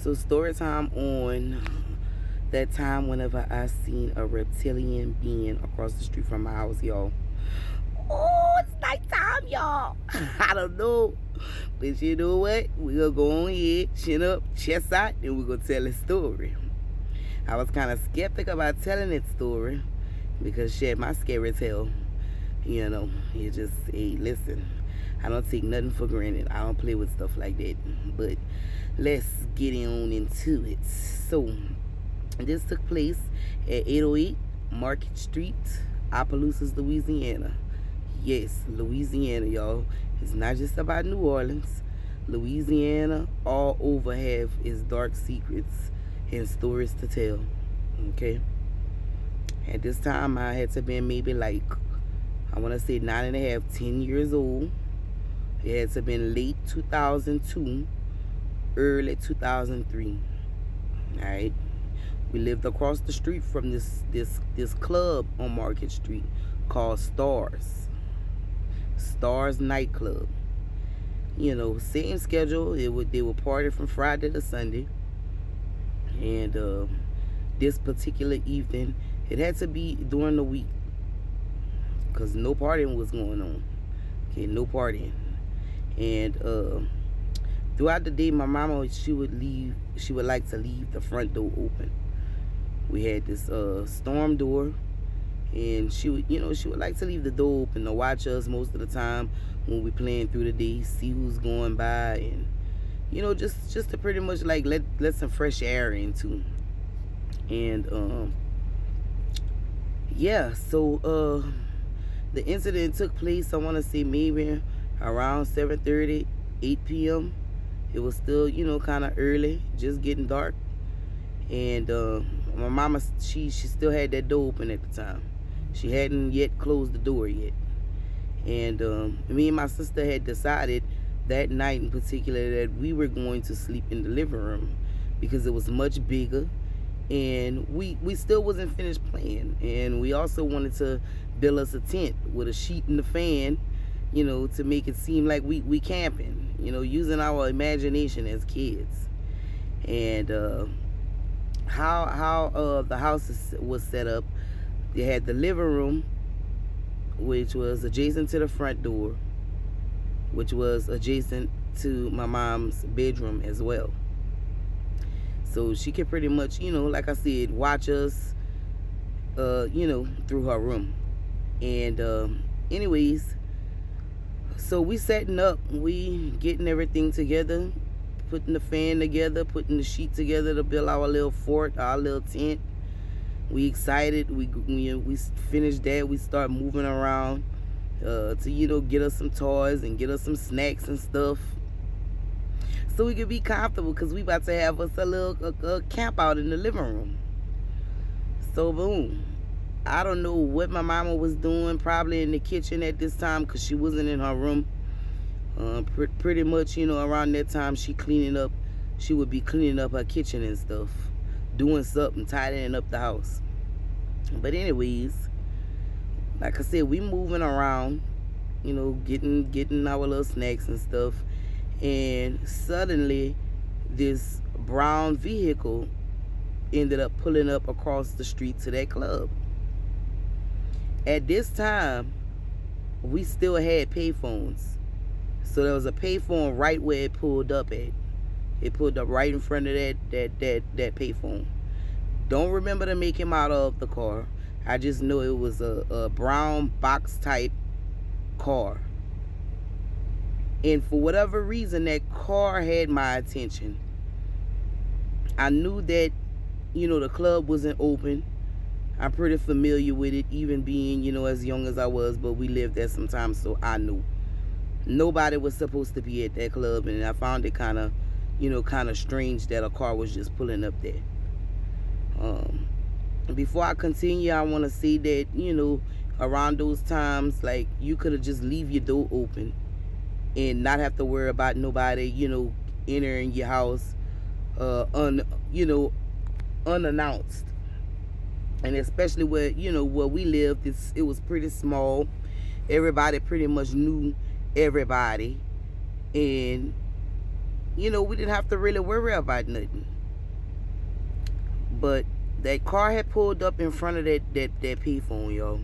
So story time on that time whenever I seen a reptilian being across the street from my house, y'all. Oh, it's nighttime, y'all. I don't know. But you know what? We're going to go on ahead, chin up, chest out, and we're going to tell a story. I was kind of skeptic about telling that story because shit, my scary tale, you know, it just, hey, listen, I don't take nothing for granted. I don't play with stuff like that. But let's get on into it. So, this took place at 808 Market Street, Opelousas, Louisiana. Yes, Louisiana, y'all. It's not just about New Orleans. Louisiana, all over, have its dark secrets and stories to tell. Okay? At this time, I had to be maybe like, I want to say 9.5, 10 years old. It had to been late 2002, early 2003. All right? We lived across the street from this club on Market Street called Stars. Stars nightclub. You know, same schedule. They would party from Friday to Sunday. And this particular evening, it had to be during the week because no partying was going on. Okay, no partying. And throughout the day, my mama, she would like to leave the front door open. We had this storm door, and she would like to leave the door open to watch us most of the time when we playing through the day, see who's going by, and just to pretty much like let some fresh air into. And yeah, so the incident took place, I want to say maybe around 7:30, 8 p.m. It was still, kind of early, just getting dark. And my mama, she still had that door open at the time. She hadn't yet closed the door yet. And me and my sister had decided that night in particular that we were going to sleep in the living room because it was much bigger, and we still wasn't finished playing. And we also wanted to build us a tent with a sheet and a fan, to make it seem like we camping, using our imagination as kids. And how the house was set up, they had the living room, which was adjacent to the front door, which was adjacent to my mom's bedroom as well. So she could pretty much, like I said, watch us, through her room. And anyways, so we setting up, we getting everything together, putting the fan together, putting the sheet together to build our little fort, our little tent. We excited. We finished that. We start moving around to get us some toys and get us some snacks and stuff, so we could be comfortable because we about to have us a little camp out in the living room. So boom, I don't know what my mama was doing, probably in the kitchen at this time because she wasn't in her room. Pretty much, around that time she would be cleaning up her kitchen and stuff, doing something, tidying up the house. But anyways, like I said, we moving around, getting our little snacks and stuff, and suddenly this brown vehicle ended up pulling up across the street to that club. At this time, we still had payphones. So there was a payphone right where it pulled up at. It pulled up right in front of that payphone. Don't remember the make him out of the car. I just know it was a brown box type car. And for whatever reason, that car had my attention. I knew that, the club wasn't open. I'm pretty familiar with it, even being, as young as I was, but we lived there sometimes, so I knew. Nobody was supposed to be at that club, and I found it kind of strange that a car was just pulling up there. Before I continue, I want to say that, around those times, like, you could have just leave your door open and not have to worry about nobody, entering your house, unannounced. And especially where we lived, it was pretty small. Everybody pretty much knew everybody, and we didn't have to really worry about nothing. But that car had pulled up in front of that payphone, yo.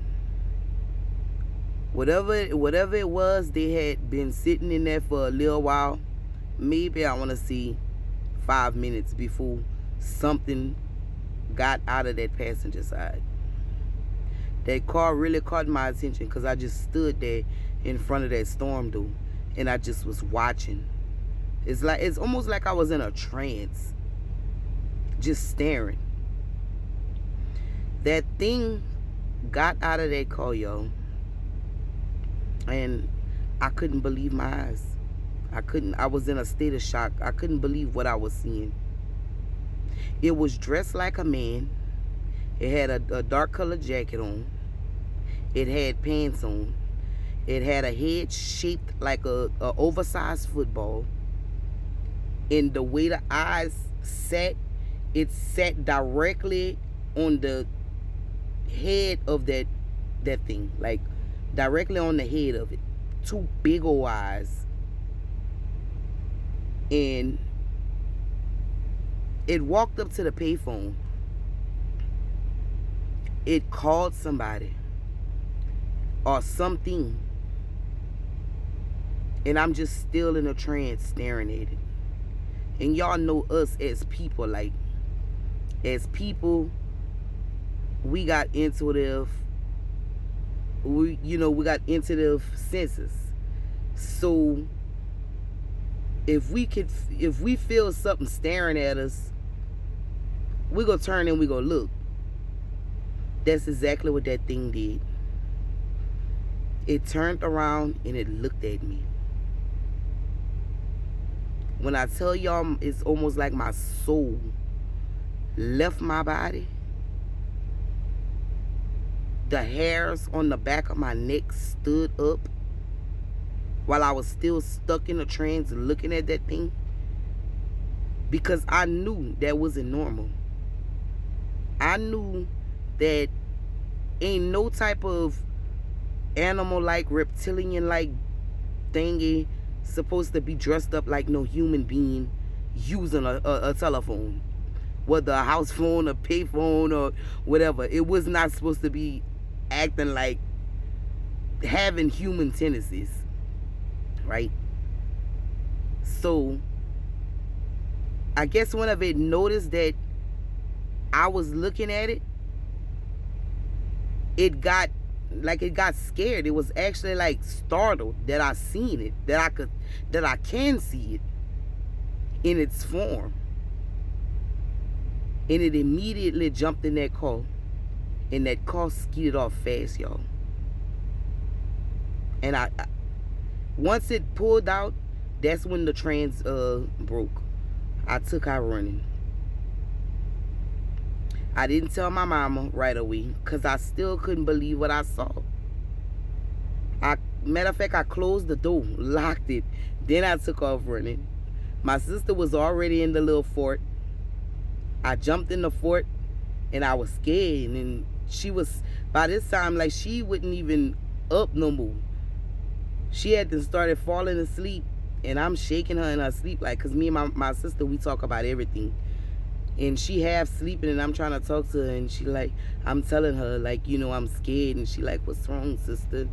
Whatever it was, they had been sitting in there for a little while. Maybe I want to see 5 minutes before something got out of that passenger side. That car really caught my attention because I just stood there in front of that storm door and I just was watching. It's almost like I was in a trance, just staring. That thing got out of that car, yo, and I couldn't believe my eyes. I was in a state of shock. I couldn't believe what I was seeing. It was dressed like a man. It had a dark colored jacket on. It had pants on. It had a head shaped like a oversized football. And the way the eyes sat, it sat directly on the head of that thing. Like directly on the head of it. Two big old eyes. And it walked up to the payphone. It called somebody or something. And I'm just still in a trance staring at it. And y'all know us as people, like, as people, we got intuitive, we got intuitive senses. So if we feel something staring at us, we gonna turn and we gonna look. That's exactly what that thing did. It turned around and it looked at me. When I tell y'all, it's almost like my soul left my body. The hairs on the back of my neck stood up while I was still stuck in a trance looking at that thing. Because I knew that wasn't normal. I knew that ain't no type of animal-like, reptilian-like thingy supposed to be dressed up like no human being using a telephone, whether a house phone, a pay phone, or whatever. It was not supposed to be acting like having human tendencies, right? So I guess whenever it noticed that I was looking at it, it got scared. It was actually like startled that I seen it, that I can see it in its form. And it immediately jumped in that car, and that car skidded off fast, y'all. And I once it pulled out, that's when the trance broke. I took out running. I didn't tell my mama right away because I still couldn't believe what I saw. Matter of fact, I closed the door, locked it, then I took off running. My sister was already in the little fort. I jumped in the fort and I was scared, and she was, by this time, like, she wouldn't even up no more. She had to started falling asleep, and I'm shaking her in her sleep, like, because me and my sister, we talk about everything. And she half sleeping, and I'm trying to talk to her, and she like, I'm telling her, like, I'm scared. And she like, what's wrong, sister?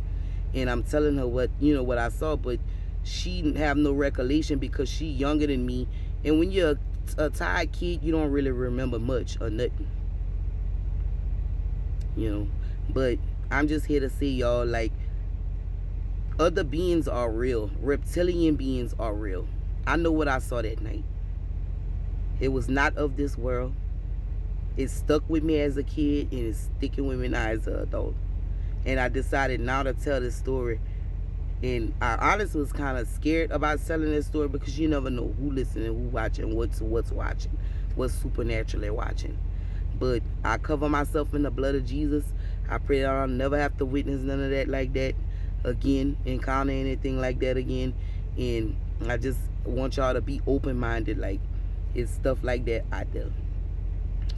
And I'm telling her what I saw, but she didn't have no recollection because she younger than me. And when you're a tired kid, you don't really remember much or nothing. But I'm just here to say, y'all, like, other beings are real. Reptilian beings are real. I know what I saw that night. It was not of this world. It stuck with me as a kid, and it's sticking with me now as an adult. And I decided now to tell this story. And I honestly was kind of scared about telling this story because you never know who listening, who watching, what's watching, what's supernaturally watching. But I cover myself in the blood of Jesus. I pray that I'll never have to witness none of that like that again, encounter anything like that again. And I just want y'all to be open-minded, like, it's stuff like that out there.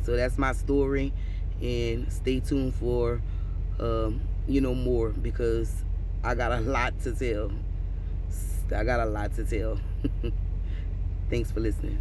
So that's my story, and stay tuned for more, because I got a lot to tell. Thanks for listening.